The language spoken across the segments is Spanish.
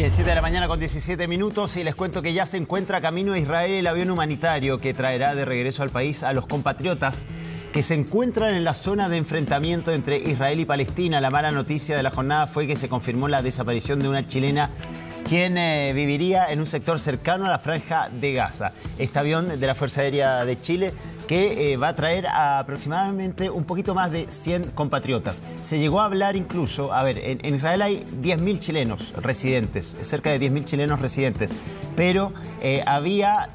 Bien, 7 de la mañana con 17 minutos y les cuento que ya se encuentra camino a Israel el avión humanitario que traerá de regreso al país a los compatriotas que se encuentran en la zona de enfrentamiento entre Israel y Palestina. La mala noticia de la jornada fue que se confirmó la desaparición de una chilena quien viviría en un sector cercano a la Franja de Gaza. Este avión de la Fuerza Aérea de Chile que va a traer a aproximadamente un poquito más de 100 compatriotas. Se llegó a hablar incluso, en Israel hay 10.000 chilenos residentes, cerca de 10.000 chilenos residentes, pero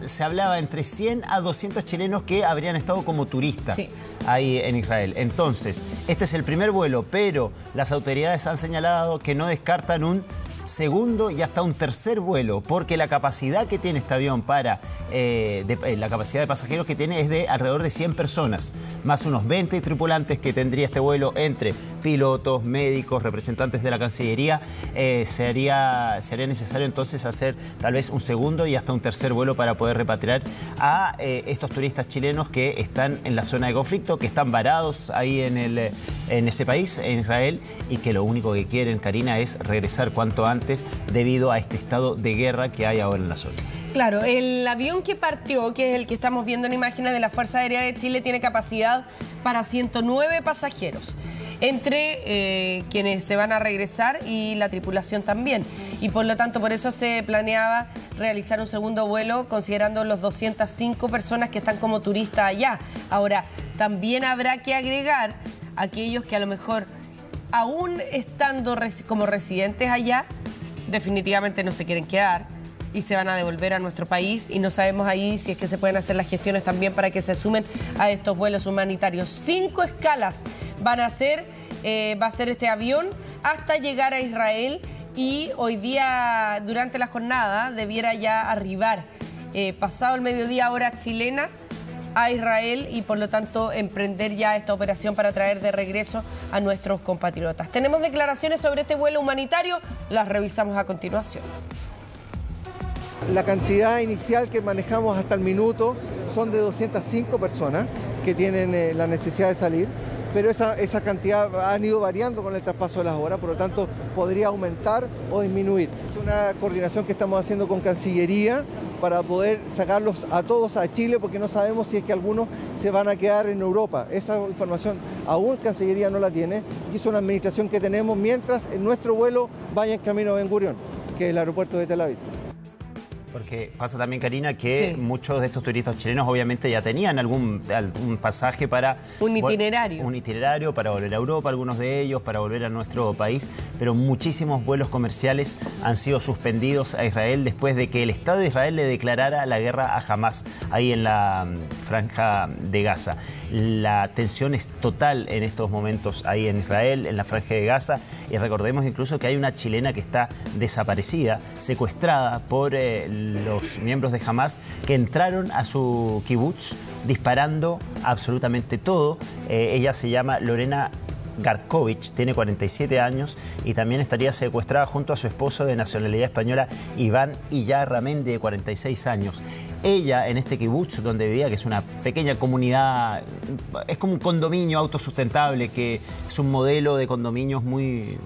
se hablaba entre 100 a 200 chilenos que habrían estado como turistas ahí en Israel. Entonces, este es el primer vuelo, pero las autoridades han señalado que no descartan un segundo y hasta un tercer vuelo, porque la capacidad que tiene este avión la capacidad de pasajeros que tiene es de alrededor de 100 personas, más unos 20 tripulantes que tendría este vuelo entre pilotos, médicos, representantes de la Cancillería. Sería necesario entonces hacer tal vez un segundo y hasta un tercer vuelo para poder repatriar a estos turistas chilenos que están en la zona de conflicto, que están varados ahí en ese país, en Israel, y que lo único que quieren, Karina, es regresar cuanto antes debido a este estado de guerra que hay ahora en la zona. Claro, el avión que partió, que es el que estamos viendo en imágenes de la Fuerza Aérea de Chile, tiene capacidad para 109 pasajeros, entre quienes se van a regresar y la tripulación también. Y por lo tanto, por eso se planeaba realizar un segundo vuelo, considerando los 205 personas que están como turistas allá. Ahora, también habrá que agregar aquellos que a lo mejor, aún estando como residentes allá, definitivamente no se quieren quedar y se van a devolver a nuestro país, y no sabemos ahí si es que se pueden hacer las gestiones también para que se sumen a estos vuelos humanitarios. 5 escalas va a ser este avión hasta llegar a Israel, y hoy día, durante la jornada, debiera ya arribar pasado el mediodía, hora chilena, a Israel, y por lo tanto emprender ya esta operación para traer de regreso a nuestros compatriotas. Tenemos declaraciones sobre este vuelo humanitario, las revisamos a continuación. La cantidad inicial que manejamos hasta el minuto son de 205 personas que tienen la necesidad de salir, pero esa cantidad han ido variando con el traspaso de las horas, por lo tanto podría aumentar o disminuir. Es una coordinación que estamos haciendo con Cancillería para poder sacarlos a todos a Chile, porque no sabemos si es que algunos se van a quedar en Europa. Esa información aún Cancillería no la tiene, y es una administración que tenemos mientras en nuestro vuelo vaya en camino a Ben Gurión, que es el aeropuerto de Tel Aviv. Porque pasa también, Karina, que muchos de estos turistas chilenos obviamente ya tenían algún pasaje para... Un itinerario. Un itinerario para volver a Europa, algunos de ellos para volver a nuestro país, pero muchísimos vuelos comerciales han sido suspendidos a Israel después de que el Estado de Israel le declarara la guerra a Hamás ahí en la Franja de Gaza. La tensión es total en estos momentos ahí en Israel, en la Franja de Gaza, y recordemos incluso que hay una chilena que está desaparecida, secuestrada por los miembros de Hamás, que entraron a su kibutz disparando absolutamente todo. Ella se llama Lorena Garkovich, tiene 47 años y también estaría secuestrada junto a su esposo de nacionalidad española, Iván Iyarramendi, de 46 años. Ella, en este kibutz donde vivía, que es una pequeña comunidad, es como un condominio autosustentable, que es un modelo de condominios muy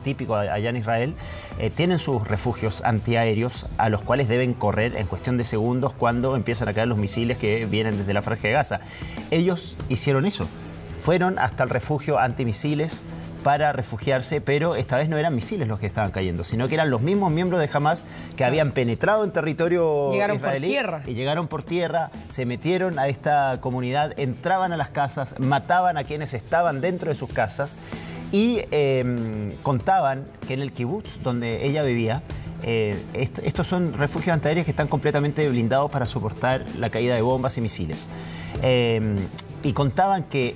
típico allá en Israel, tienen sus refugios antiaéreos a los cuales deben correr en cuestión de segundos cuando empiezan a caer los misiles que vienen desde la Franja de Gaza. Ellos hicieron eso. Fueron hasta el refugio antimisiles para refugiarse, pero esta vez no eran misiles los que estaban cayendo, sino que eran los mismos miembros de Hamás que habían penetrado en territorio israelí. Llegaron por tierra, se metieron a esta comunidad, entraban a las casas, mataban a quienes estaban dentro de sus casas, y contaban que en el kibutz donde ella vivía, estos son refugios antiaéreos que están completamente blindados para soportar la caída de bombas y misiles. Y contaban que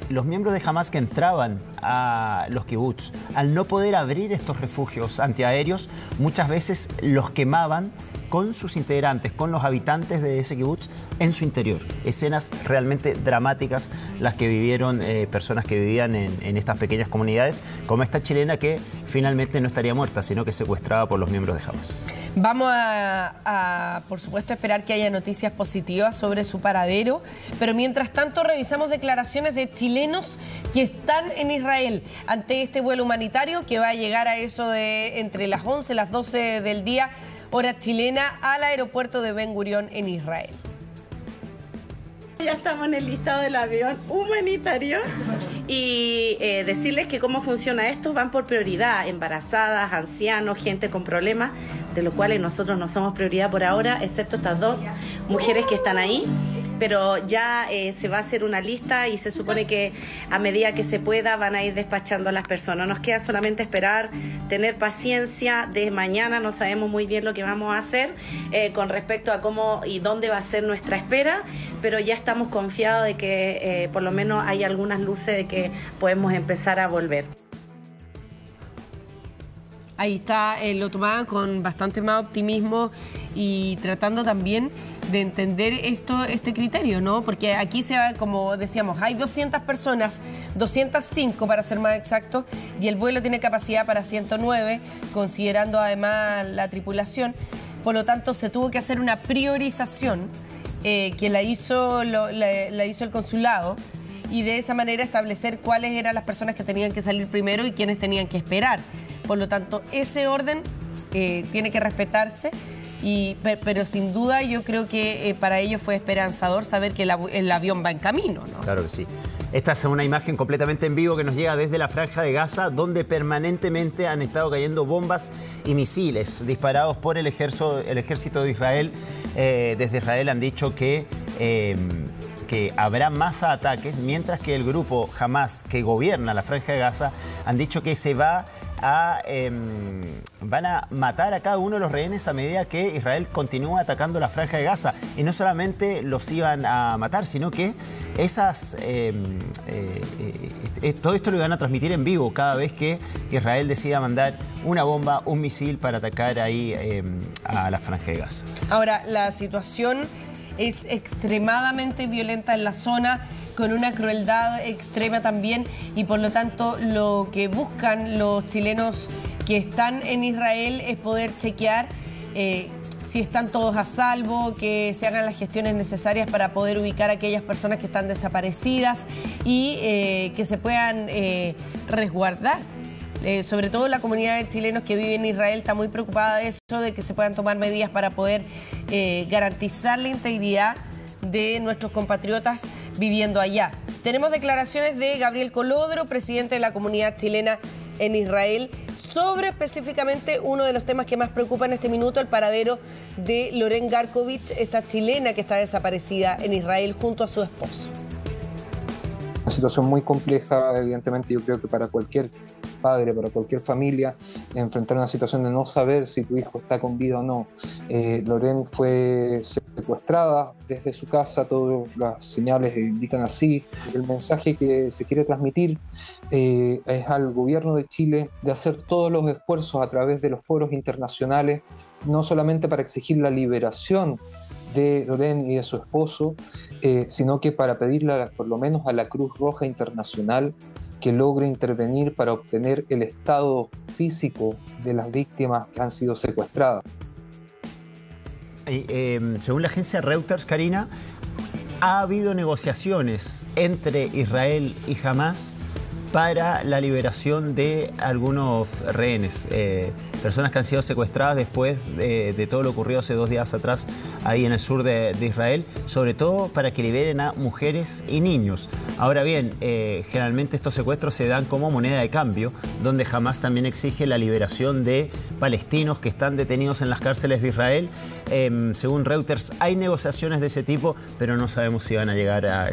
los miembros de Hamás que entraban a los kibutz, al no poder abrir estos refugios antiaéreos, muchas veces los quemaban con sus integrantes, con los habitantes de ese kibutz en su interior. Escenas realmente dramáticas las que vivieron personas que vivían en estas pequeñas comunidades, como esta chilena que finalmente no estaría muerta, sino que secuestrada por los miembros de Hamas. Vamos a, por supuesto, esperar que haya noticias positivas sobre su paradero, pero mientras tanto revisamos declaraciones de chilenos que están en Israel ante este vuelo humanitario que va a llegar a eso de entre las 11 y las 12 del día, hora chilena, al aeropuerto de Ben Gurión en Israel. Ya estamos en el listado del avión humanitario y decirles que cómo funciona esto, van por prioridad, embarazadas, ancianos, gente con problemas, de los cuales nosotros no somos prioridad por ahora, excepto estas dos mujeres que están ahí. Pero ya se va a hacer una lista y se supone que a medida que se pueda van a ir despachando a las personas. Nos queda solamente esperar, tener paciencia. De mañana no sabemos muy bien lo que vamos a hacer con respecto a cómo y dónde va a ser nuestra espera, pero ya estamos confiados de que por lo menos hay algunas luces de que podemos empezar a volver. Ahí está, lo tomaban con bastante más optimismo y tratando también de entender este criterio, ¿no? Porque aquí se va, como decíamos, hay 200 personas, 205 para ser más exactos, y el vuelo tiene capacidad para 109, considerando además la tripulación. Por lo tanto, se tuvo que hacer una priorización que la hizo el consulado, y de esa manera establecer cuáles eran las personas que tenían que salir primero y quiénes tenían que esperar. Por lo tanto, ese orden tiene que respetarse, pero sin duda yo creo que para ellos fue esperanzador saber que el avión va en camino, ¿no? Claro que sí. Esta es una imagen completamente en vivo que nos llega desde la Franja de Gaza, donde permanentemente han estado cayendo bombas y misiles disparados por el ejército de Israel. Desde Israel han dicho que habrá más ataques, mientras que el grupo Hamas, que gobierna la Franja de Gaza, han dicho que van a matar a cada uno de los rehenes a medida que Israel continúa atacando la Franja de Gaza. Y no solamente los iban a matar, sino que todo esto lo iban a transmitir en vivo cada vez que Israel decida mandar una bomba, un misil para atacar ahí a la Franja de Gaza. Ahora, la situación es extremadamente violenta en la zona, con una crueldad extrema también, y por lo tanto lo que buscan los chilenos que están en Israel es poder chequear si están todos a salvo, que se hagan las gestiones necesarias para poder ubicar a aquellas personas que están desaparecidas y que se puedan resguardar. Sobre todo la comunidad de chilenos que vive en Israel está muy preocupada de eso, de que se puedan tomar medidas para poder garantizar la integridad de nuestros compatriotas viviendo allá. Tenemos declaraciones de Gabriel Colodro, presidente de la comunidad chilena en Israel, sobre específicamente uno de los temas que más preocupa en este minuto, el paradero de Loren Garkovich, esta chilena que está desaparecida en Israel junto a su esposo. Una situación muy compleja, evidentemente. Yo creo que para cualquier padre, para cualquier familia, enfrentar una situación de no saber si tu hijo está con vida o no. Loren fue secuestrada desde su casa, todas las señales indican así. El mensaje que se quiere transmitir es al gobierno de Chile de hacer todos los esfuerzos a través de los foros internacionales, no solamente para exigir la liberación de Loren y de su esposo, sino que para pedirle por lo menos a la Cruz Roja Internacional que logre intervenir para obtener el estado físico de las víctimas que han sido secuestradas. Según la agencia Reuters, Karina, ha habido negociaciones entre Israel y Hamas para la liberación de algunos rehenes, personas que han sido secuestradas después de todo lo ocurrido hace 2 días atrás ahí en el sur de Israel, sobre todo para que liberen a mujeres y niños. Ahora bien, generalmente estos secuestros se dan como moneda de cambio, donde Hamas también exige la liberación de palestinos que están detenidos en las cárceles de Israel. Según Reuters, hay negociaciones de ese tipo, pero no sabemos si van a llegar a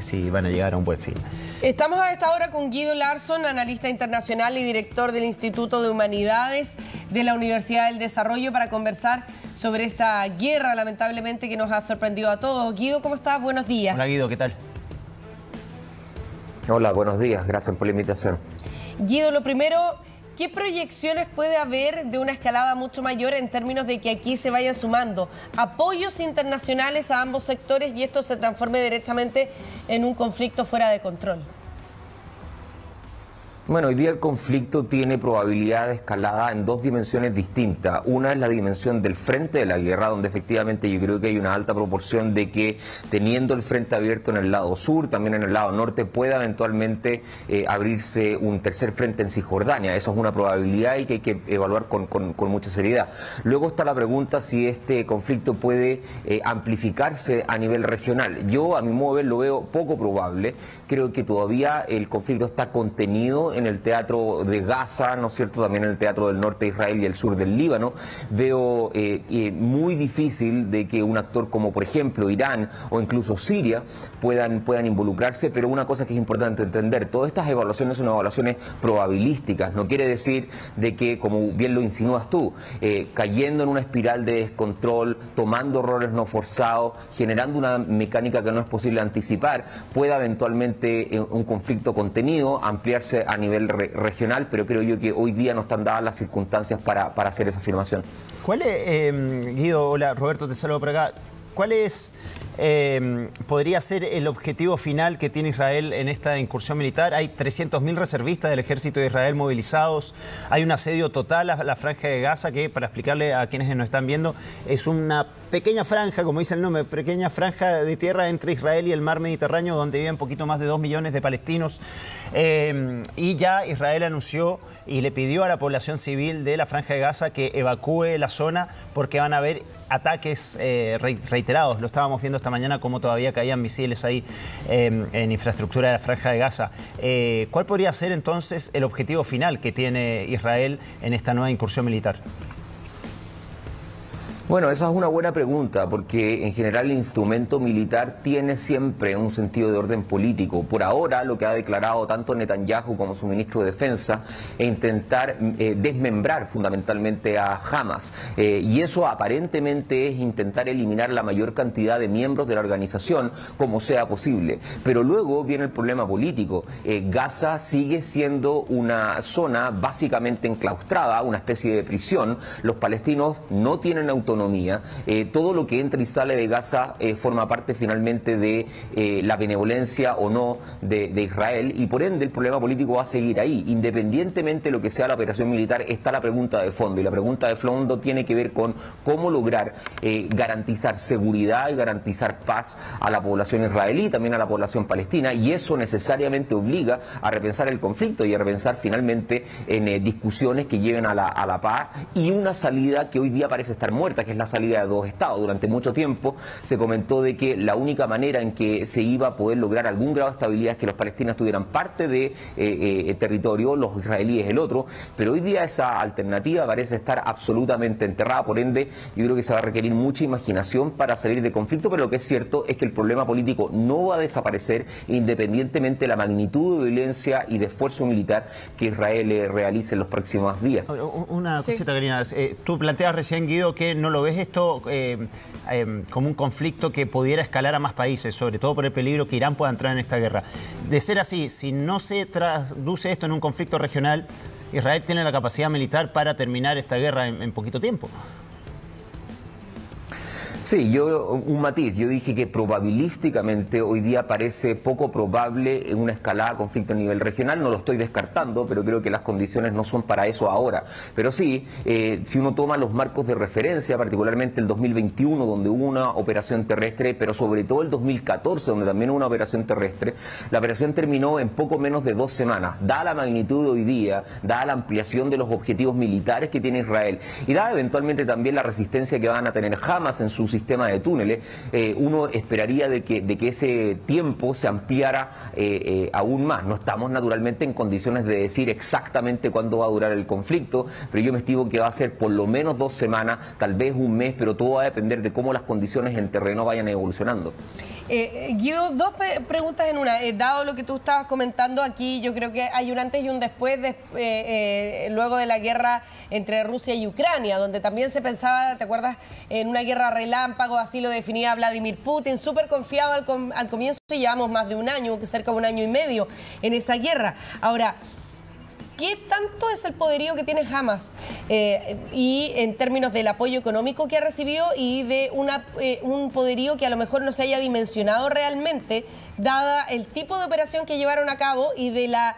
un buen fin. Estamos a esta hora con Guido Larsson, analista internacional y director del Instituto de Humanidades de la Universidad del Desarrollo, para conversar sobre esta guerra, lamentablemente, que nos ha sorprendido a todos. Guido, ¿cómo estás? Buenos días. Hola, Guido, ¿qué tal? Hola, buenos días. Gracias por la invitación. Guido, lo primero, ¿qué proyecciones puede haber de una escalada mucho mayor en términos de que aquí se vayan sumando apoyos internacionales a ambos sectores y esto se transforme directamente en un conflicto fuera de control? Bueno, hoy día el conflicto tiene probabilidad de escalada en dos dimensiones distintas. Una es la dimensión del frente de la guerra, donde efectivamente yo creo que hay una alta proporción de que teniendo el frente abierto en el lado sur, también en el lado norte, pueda eventualmente abrirse un tercer frente en Cisjordania. Eso es una probabilidad y que hay que evaluar con mucha seriedad. Luego está la pregunta si este conflicto puede amplificarse a nivel regional. Yo, a mi modo de ver, lo veo poco probable. Creo que todavía el conflicto está contenido en el teatro de Gaza, ¿no es cierto?, también en el teatro del norte de Israel y el sur del Líbano. Veo muy difícil de que un actor como, por ejemplo, Irán o incluso Siria puedan involucrarse, pero una cosa que es importante entender, todas estas evaluaciones son evaluaciones probabilísticas, no quiere decir de que, como bien lo insinúas tú, cayendo en una espiral de descontrol, tomando errores no forzados, generando una mecánica que no es posible anticipar, pueda eventualmente un conflicto contenido ampliarse a nivel regional, pero creo yo que hoy día no están dadas las circunstancias para hacer esa afirmación. ¿Cuál es, Guido, hola, Roberto, te saludo por acá. ¿Cuál es, podría ser el objetivo final que tiene Israel en esta incursión militar? Hay 300.000 reservistas del ejército de Israel movilizados, hay un asedio total a la franja de Gaza que, para explicarle a quienes nos están viendo, es una pequeña franja, como dice el nombre, pequeña franja de tierra entre Israel y el mar Mediterráneo, donde viven poquito más de 2 millones de palestinos. Y ya Israel anunció y le pidió a la población civil de la franja de Gaza que evacúe la zona porque van a haber ataques reiterados. Lo estábamos viendo esta mañana como todavía caían misiles ahí en infraestructura de la franja de Gaza. ¿Cuál podría ser entonces el objetivo final que tiene Israel en esta nueva incursión militar? Bueno, esa es una buena pregunta, porque en general el instrumento militar tiene siempre un sentido de orden político. Por ahora, lo que ha declarado tanto Netanyahu como su ministro de Defensa es intentar desmembrar fundamentalmente a Hamas. Y eso aparentemente es intentar eliminar la mayor cantidad de miembros de la organización como sea posible. Pero luego viene el problema político. Gaza sigue siendo una zona básicamente enclaustrada, una especie de prisión. Los palestinos no tienen autonomía. Todo lo que entra y sale de Gaza forma parte finalmente de la benevolencia o no de Israel, y por ende el problema político va a seguir ahí. Independientemente de lo que sea la operación militar, está la pregunta de fondo, y la pregunta de fondo tiene que ver con cómo lograr garantizar seguridad y garantizar paz a la población israelí y también a la población palestina, y eso necesariamente obliga a repensar el conflicto y a repensar finalmente en discusiones que lleven a la paz y una salida que hoy día parece estar muerta, que es la salida de dos estados. Durante mucho tiempo se comentó de que la única manera en que se iba a poder lograr algún grado de estabilidad es que los palestinos tuvieran parte de territorio, los israelíes el otro, pero hoy día esa alternativa parece estar absolutamente enterrada. Por ende, yo creo que se va a requerir mucha imaginación para salir del conflicto, pero lo que es cierto es que el problema político no va a desaparecer independientemente de la magnitud de violencia y de esfuerzo militar que Israel realice en los próximos días. Una cosita, Karina. Tú planteas recién, Guido, que no lo ves esto como un conflicto que pudiera escalar a más países, sobre todo por el peligro que Irán pueda entrar en esta guerra. De ser así, si no se traduce esto en un conflicto regional, Israel tiene la capacidad militar para terminar esta guerra en poquito tiempo. Sí, un matiz, yo dije que probabilísticamente hoy día parece poco probable una escalada de conflicto a nivel regional, no lo estoy descartando, pero creo que las condiciones no son para eso ahora. Pero sí, si uno toma los marcos de referencia, particularmente el 2021, donde hubo una operación terrestre, pero sobre todo el 2014, donde también hubo una operación terrestre, la operación terminó en poco menos de 2 semanas. Dada la magnitud de hoy día, dada la ampliación de los objetivos militares que tiene Israel, y dada eventualmente también la resistencia que van a tener Hamas en su sistema de túneles, uno esperaría de que ese tiempo se ampliara aún más. No estamos naturalmente en condiciones de decir exactamente cuándo va a durar el conflicto, pero yo me estimo que va a ser por lo menos 2 semanas, tal vez un mes, pero todo va a depender de cómo las condiciones en terreno vayan evolucionando. Guido, 2 preguntas en una. Dado lo que tú estabas comentando aquí, yo creo que hay un antes y un después luego de la guerra entre Rusia y Ucrania, donde también se pensaba, ¿te acuerdas?, en una guerra relámpago, así lo definía Vladimir Putin, súper confiado al comienzo, y llevamos más de un año, cerca de 1 año y medio en esa guerra. Ahora, ¿Qué tanto es el poderío que tiene Hamas? Y en términos del apoyo económico que ha recibido y de un poderío que a lo mejor no se haya dimensionado realmente, dada el tipo de operación que llevaron a cabo y de la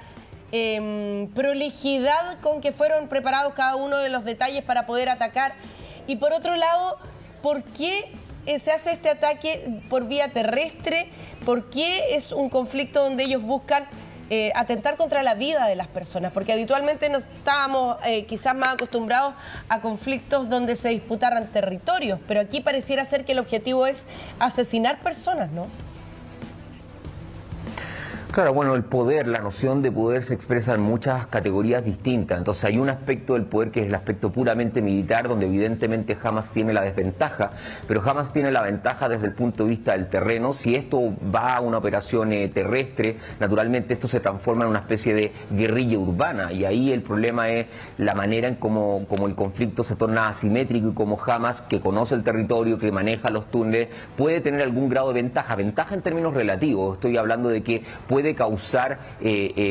prolijidad con que fueron preparados cada uno de los detalles para poder atacar. Y por otro lado, ¿por qué se hace este ataque por vía terrestre? ¿Por qué es un conflicto donde ellos buscan atentar contra la vida de las personas? Porque habitualmente no estábamos quizás más acostumbrados a conflictos donde se disputaran territorios, pero aquí pareciera ser que el objetivo es asesinar personas, ¿no? Claro, bueno, el poder, la noción de poder se expresa en muchas categorías distintas. Entonces hay un aspecto del poder que es el aspecto puramente militar, donde evidentemente Hamas tiene la desventaja, pero Hamas tiene la ventaja desde el punto de vista del terreno. Si esto va a una operación terrestre, naturalmente esto se transforma en una especie de guerrilla urbana, y ahí el problema es la manera en cómo el conflicto se torna asimétrico y cómo Hamas, que conoce el territorio, que maneja los túneles, puede tener algún grado de ventaja. Ventaja en términos relativos, estoy hablando de que puede causar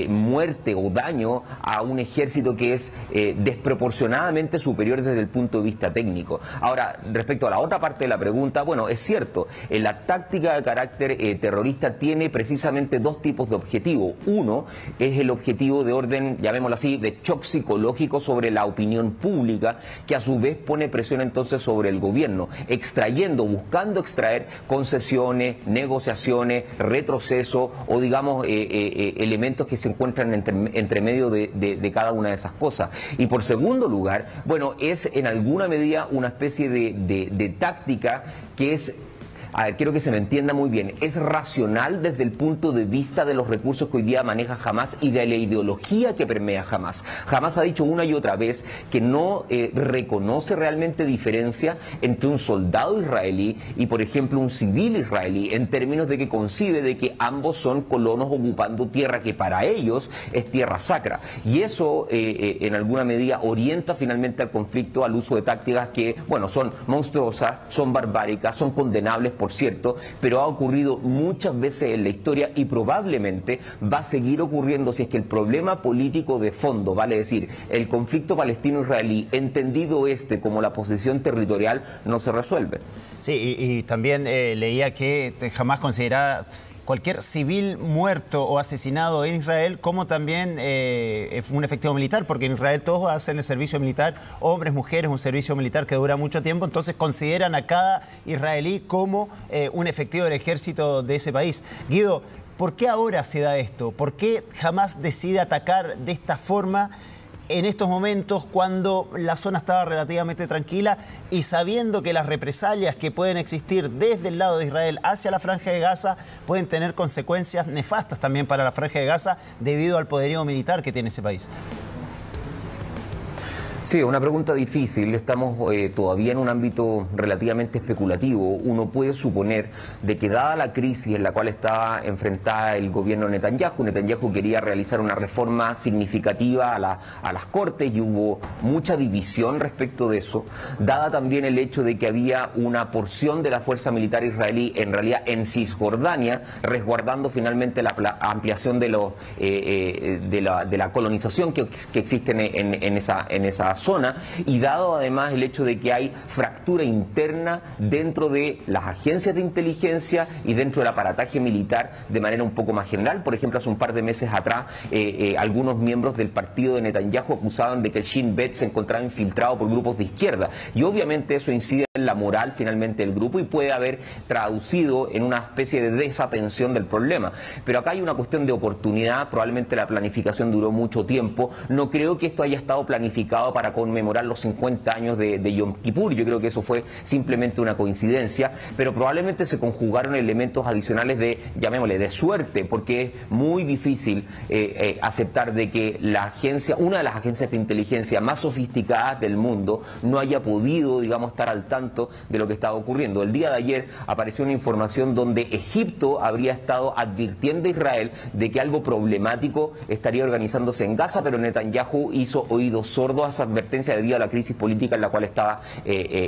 muerte o daño a un ejército que es desproporcionadamente superior desde el punto de vista técnico. Ahora, respecto a la otra parte de la pregunta, bueno, es cierto, la táctica de carácter terrorista tiene precisamente dos tipos de objetivos. Uno es el objetivo de orden, llamémoslo así, de shock psicológico sobre la opinión pública, que a su vez pone presión entonces sobre el gobierno, buscando extraer concesiones, negociaciones, retroceso o digamos elementos que se encuentran entre medio de cada una de esas cosas. Y por segundo lugar, bueno, es en alguna medida una especie de táctica que es... A ver, quiero que se me entienda muy bien, es racional desde el punto de vista de los recursos que hoy día maneja Hamas y de la ideología que permea Hamas. Hamas ha dicho una y otra vez que no reconoce realmente diferencia entre un soldado israelí y, por ejemplo, un civil israelí, en términos de que concibe de que ambos son colonos ocupando tierra que para ellos es tierra sacra. Y eso, en alguna medida, orienta finalmente al conflicto al uso de tácticas que, bueno, son monstruosas, son barbáricas, son condenables, por cierto, pero ha ocurrido muchas veces en la historia y probablemente va a seguir ocurriendo si es que el problema político de fondo, vale decir, el conflicto palestino-israelí, entendido como la posesión territorial, no se resuelve. Sí, y también leía que jamás consideraba cualquier civil muerto o asesinado en Israel como también un efectivo militar, porque en Israel todos hacen el servicio militar, hombres, mujeres, un servicio militar que dura mucho tiempo, entonces consideran a cada israelí como un efectivo del ejército de ese país. Guido, ¿por qué ahora se da esto? ¿Por qué Hamas decide atacar de esta forma en estos momentos cuando la zona estaba relativamente tranquila y sabiendo que las represalias que pueden existir desde el lado de Israel hacia la Franja de Gaza pueden tener consecuencias nefastas también para la Franja de Gaza debido al poderío militar que tiene ese país? Sí, una pregunta difícil. Estamos todavía en un ámbito relativamente especulativo. Uno puede suponer de que dada la crisis en la cual estaba enfrentada el gobierno de Netanyahu quería realizar una reforma significativa a las Cortes y hubo mucha división respecto de eso, dada también el hecho de que había una porción de la fuerza militar israelí en realidad en Cisjordania, resguardando finalmente la ampliación de la colonización que existe en esa zona, y dado además el hecho de que hay fractura interna dentro de las agencias de inteligencia y dentro del aparataje militar de manera un poco más general. Por ejemplo, hace un par de meses atrás algunos miembros del partido de Netanyahu acusaban de que el Shin Bet se encontraba infiltrado por grupos de izquierda, y obviamente eso incide en la moral finalmente del grupo y puede haber traducido en una especie de desatención del problema. Pero acá hay una cuestión de oportunidad. Probablemente la planificación duró mucho tiempo. No creo que esto haya estado planificado para conmemorar los 50 años de Yom Kippur. Yo creo que eso fue simplemente una coincidencia, pero probablemente se conjugaron elementos adicionales de, llamémosle, de suerte, porque es muy difícil aceptar de que una de las agencias de inteligencia más sofisticadas del mundo no haya podido, digamos, estar al tanto tanto de lo que estaba ocurriendo. El día de ayer apareció una información donde Egipto habría estado advirtiendo a Israel de que algo problemático estaría organizándose en Gaza, pero Netanyahu hizo oídos sordos a esa advertencia debido a la crisis política en la cual estaba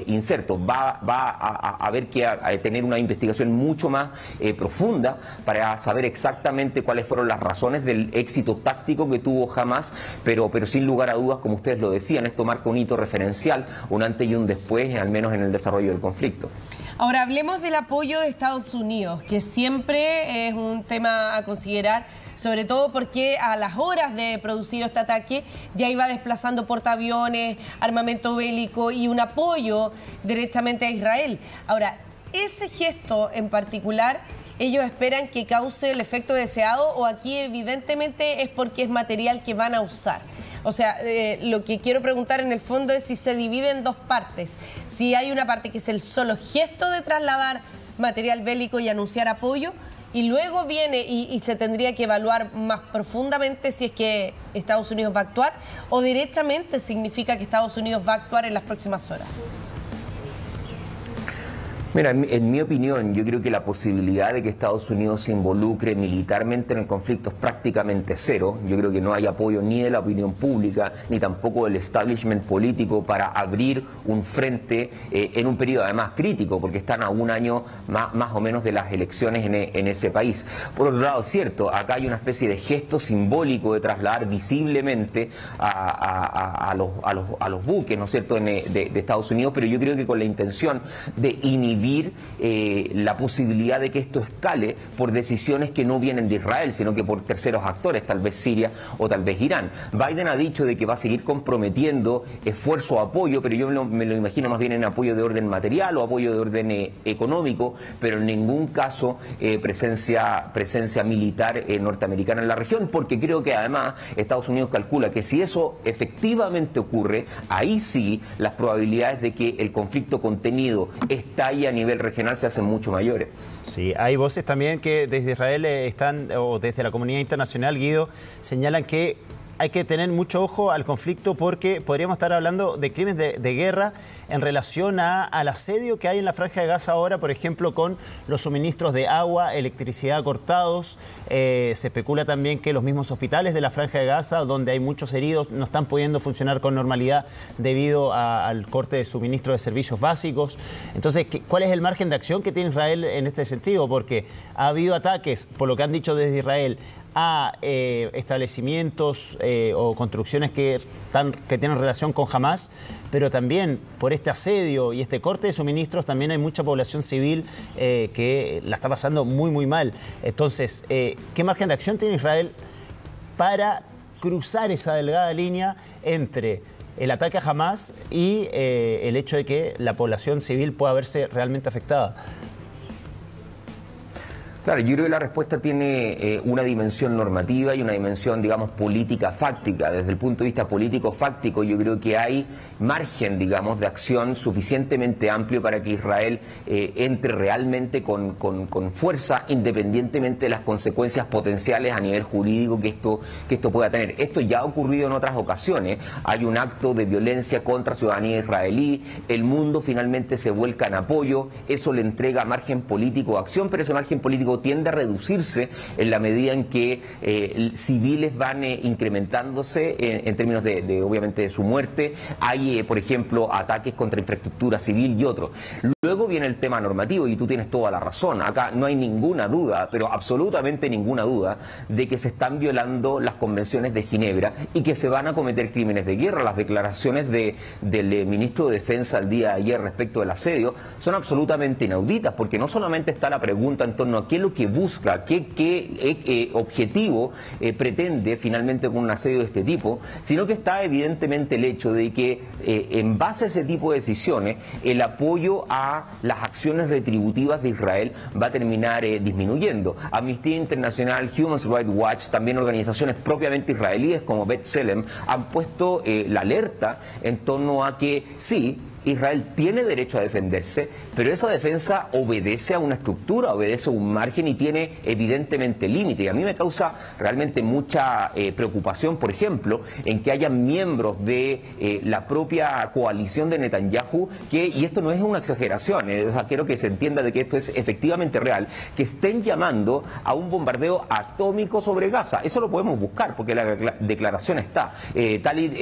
inserto. Va a haber que tener una investigación mucho más profunda para saber exactamente cuáles fueron las razones del éxito táctico que tuvo Hamas, pero sin lugar a dudas, como ustedes lo decían, esto marca un hito referencial, un antes y un después, al menos en el desarrollo del conflicto. Ahora hablemos del apoyo de Estados Unidos, que siempre es un tema a considerar, sobre todo porque a las horas de producido este ataque ya iba desplazando portaaviones, armamento bélico y un apoyo directamente a Israel. Ahora, ese gesto en particular, ¿ellos esperan que cause el efecto deseado o aquí evidentemente es porque es material que van a usar? O sea, lo que quiero preguntar en el fondo es si se divide en dos partes. Si hay una parte que es el solo gesto de trasladar material bélico y anunciar apoyo, y luego viene y se tendría que evaluar más profundamente si es que Estados Unidos va a actuar, o directamente significa que Estados Unidos va a actuar en las próximas horas. Mira, en mi opinión, yo creo que la posibilidad de que Estados Unidos se involucre militarmente en el conflicto es prácticamente cero. Yo creo que no hay apoyo ni de la opinión pública, ni tampoco del establishment político para abrir un frente en un periodo además crítico, porque están a un año más o menos de las elecciones en ese país. Por otro lado, es cierto, acá hay una especie de gesto simbólico de trasladar visiblemente a los buques, ¿no es cierto?, de Estados Unidos, pero yo creo que con la intención de inhibir la posibilidad de que esto escale por decisiones que no vienen de Israel, sino que por terceros actores, tal vez Siria o tal vez Irán. Biden ha dicho de que va a seguir comprometiendo esfuerzo o apoyo, pero yo me lo imagino más bien en apoyo de orden material o apoyo de orden económico, pero en ningún caso presencia militar norteamericana en la región, porque creo que además Estados Unidos calcula que si eso efectivamente ocurre, ahí sí las probabilidades de que el conflicto contenido estalle a nivel regional se hacen mucho mayores. Sí, hay voces también que desde Israel o desde la comunidad internacional, Guido, señalan que hay que tener mucho ojo al conflicto porque podríamos estar hablando de crímenes de guerra en relación al asedio que hay en la Franja de Gaza ahora, por ejemplo, con los suministros de agua, electricidad cortados. Se especula también que los mismos hospitales de la Franja de Gaza, donde hay muchos heridos, no están pudiendo funcionar con normalidad debido al corte de suministro de servicios básicos. Entonces, ¿cuál es el margen de acción que tiene Israel en este sentido? Porque ha habido ataques, por lo que han dicho desde Israel, a establecimientos o construcciones que tienen relación con Hamas, pero también por este asedio y este corte de suministros también hay mucha población civil que la está pasando muy, muy mal. Entonces, ¿qué margen de acción tiene Israel para cruzar esa delgada línea entre el ataque a Hamas y el hecho de que la población civil pueda verse realmente afectada? Claro, yo creo que la respuesta tiene una dimensión normativa y una dimensión, digamos, política fáctica. Desde el punto de vista político fáctico, yo creo que hay margen, digamos, de acción suficientemente amplio para que Israel entre realmente con fuerza, independientemente de las consecuencias potenciales a nivel jurídico que esto pueda tener. Esto ya ha ocurrido en otras ocasiones. Hay un acto de violencia contra ciudadanía israelí, el mundo finalmente se vuelca en apoyo, eso le entrega margen político a acción, pero ese margen político tiende a reducirse en la medida en que civiles van incrementándose en términos obviamente de su muerte. Hay, por ejemplo, ataques contra infraestructura civil y otros. Luego viene el tema normativo y tú tienes toda la razón. Acá no hay ninguna duda, pero absolutamente ninguna duda, de que se están violando las convenciones de Ginebra y que se van a cometer crímenes de guerra. Las declaraciones del ministro de Defensa el día de ayer respecto del asedio son absolutamente inauditas, porque no solamente está la pregunta en torno a qué es lo que busca, qué objetivo pretende finalmente con un asedio de este tipo, sino que está evidentemente el hecho de que en base a ese tipo de decisiones el apoyo a las acciones retributivas de Israel va a terminar disminuyendo. Amnistía Internacional, Human Rights Watch, también organizaciones propiamente israelíes como B'Tselem han puesto la alerta en torno a que sí, Israel tiene derecho a defenderse, pero esa defensa obedece a una estructura, obedece a un margen y tiene evidentemente límite. Y a mí me causa realmente mucha preocupación, por ejemplo, en que haya miembros de la propia coalición de Netanyahu y esto no es una exageración, o sea, quiero que se entienda de que esto es efectivamente real, que estén llamando a un bombardeo atómico sobre Gaza. Eso lo podemos buscar porque la declaración está. Talit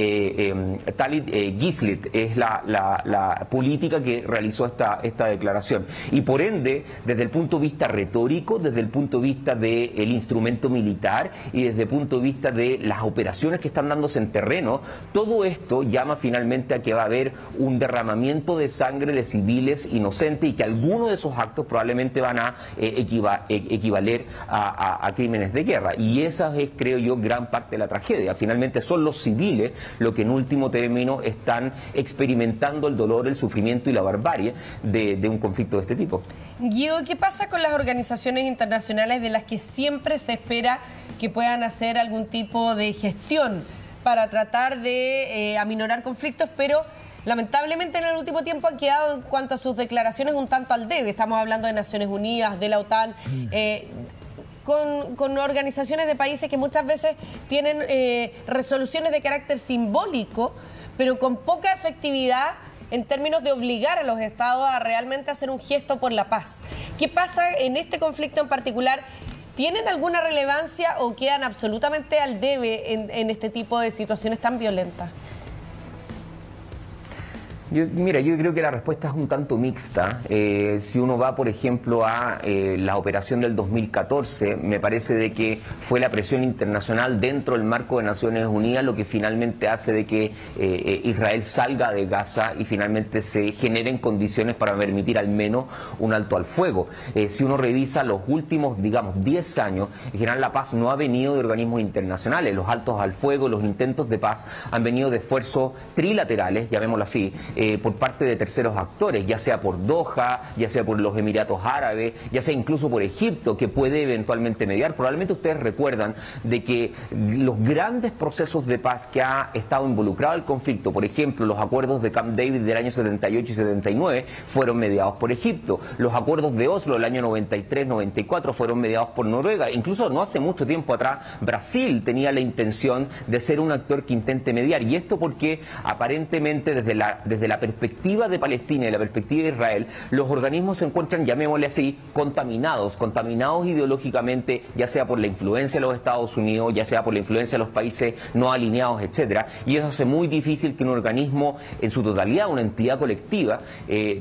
Gislit es la política que realizó esta declaración. Y por ende, desde el punto de vista retórico, desde el punto de vista del instrumento militar y desde el punto de vista de las operaciones que están dándose en terreno, todo esto llama finalmente a que va a haber un derramamiento de sangre de civiles inocentes y que algunos de esos actos probablemente van a equivaler a crímenes de guerra. Y esa es, creo yo, gran parte de la tragedia. Finalmente son los civiles los que en último término están experimentando el dolor, el sufrimiento y la barbarie de un conflicto de este tipo. Guido, ¿qué pasa con las organizaciones internacionales de las que siempre se espera que puedan hacer algún tipo de gestión para tratar de aminorar conflictos, pero lamentablemente en el último tiempo han quedado en cuanto a sus declaraciones un tanto al debe? Estamos hablando de Naciones Unidas, de la OTAN, con organizaciones de países que muchas veces tienen resoluciones de carácter simbólico, pero con poca efectividad en términos de obligar a los estados a realmente hacer un gesto por la paz. ¿Qué pasa en este conflicto en particular? ¿Tienen alguna relevancia o quedan absolutamente al debe en este tipo de situaciones tan violentas? Mira, yo creo que la respuesta es un tanto mixta. Si uno va, por ejemplo, a la operación del 2014, me parece de que fue la presión internacional dentro del marco de Naciones Unidas lo que finalmente hace de que Israel salga de Gaza y finalmente se generen condiciones para permitir al menos un alto al fuego. Si uno revisa los últimos, digamos, 10 años, en general la paz no ha venido de organismos internacionales. Los altos al fuego, los intentos de paz han venido de esfuerzos trilaterales, llamémoslo así, por parte de terceros actores, ya sea por Doha, ya sea por los Emiratos Árabes, ya sea incluso por Egipto, que puede eventualmente mediar. Probablemente ustedes recuerdan de que los grandes procesos de paz que ha estado involucrado el conflicto, por ejemplo, los acuerdos de Camp David del año 78 y 79, fueron mediados por Egipto. Los acuerdos de Oslo del año 93-94 fueron mediados por Noruega. Incluso no hace mucho tiempo atrás, Brasil tenía la intención de ser un actor que intente mediar. Y esto porque aparentemente desde la perspectiva de Palestina y la perspectiva de Israel, los organismos se encuentran, llamémosle así, contaminados ideológicamente, ya sea por la influencia de los Estados Unidos, ya sea por la influencia de los países no alineados, etcétera, y eso hace muy difícil que un organismo en su totalidad, una entidad colectiva,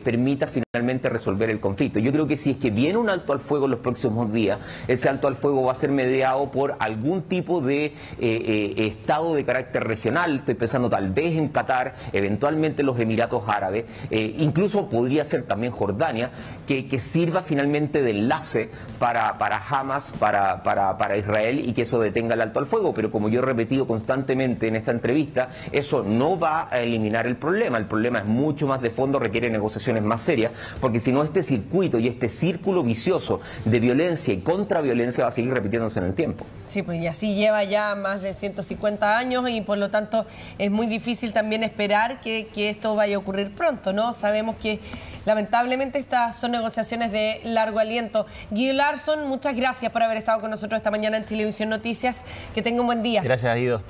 permita finalmente resolver el conflicto. Yo creo que si es que viene un alto al fuego en los próximos días, ese alto al fuego va a ser mediado por algún tipo de estado de carácter regional. Estoy pensando tal vez en Qatar, eventualmente los Emiratos Árabes, incluso podría ser también Jordania, que sirva finalmente de enlace para Hamas, para Israel, y que eso detenga el alto al fuego. Pero como yo he repetido constantemente en esta entrevista, eso no va a eliminar el problema. El problema es mucho más de fondo, requiere negociaciones más serias, porque si no, este circuito y este círculo vicioso de violencia y contraviolencia va a seguir repitiéndose en el tiempo. Sí, pues y así lleva ya más de 150 años y por lo tanto es muy difícil también esperar que esto vaya a ocurrir pronto, ¿no? Sabemos que lamentablemente estas son negociaciones de largo aliento. Guido Larsson, muchas gracias por haber estado con nosotros esta mañana en Chilevisión Noticias. Que tenga un buen día. Gracias, Guido.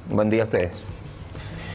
Buen día a ustedes.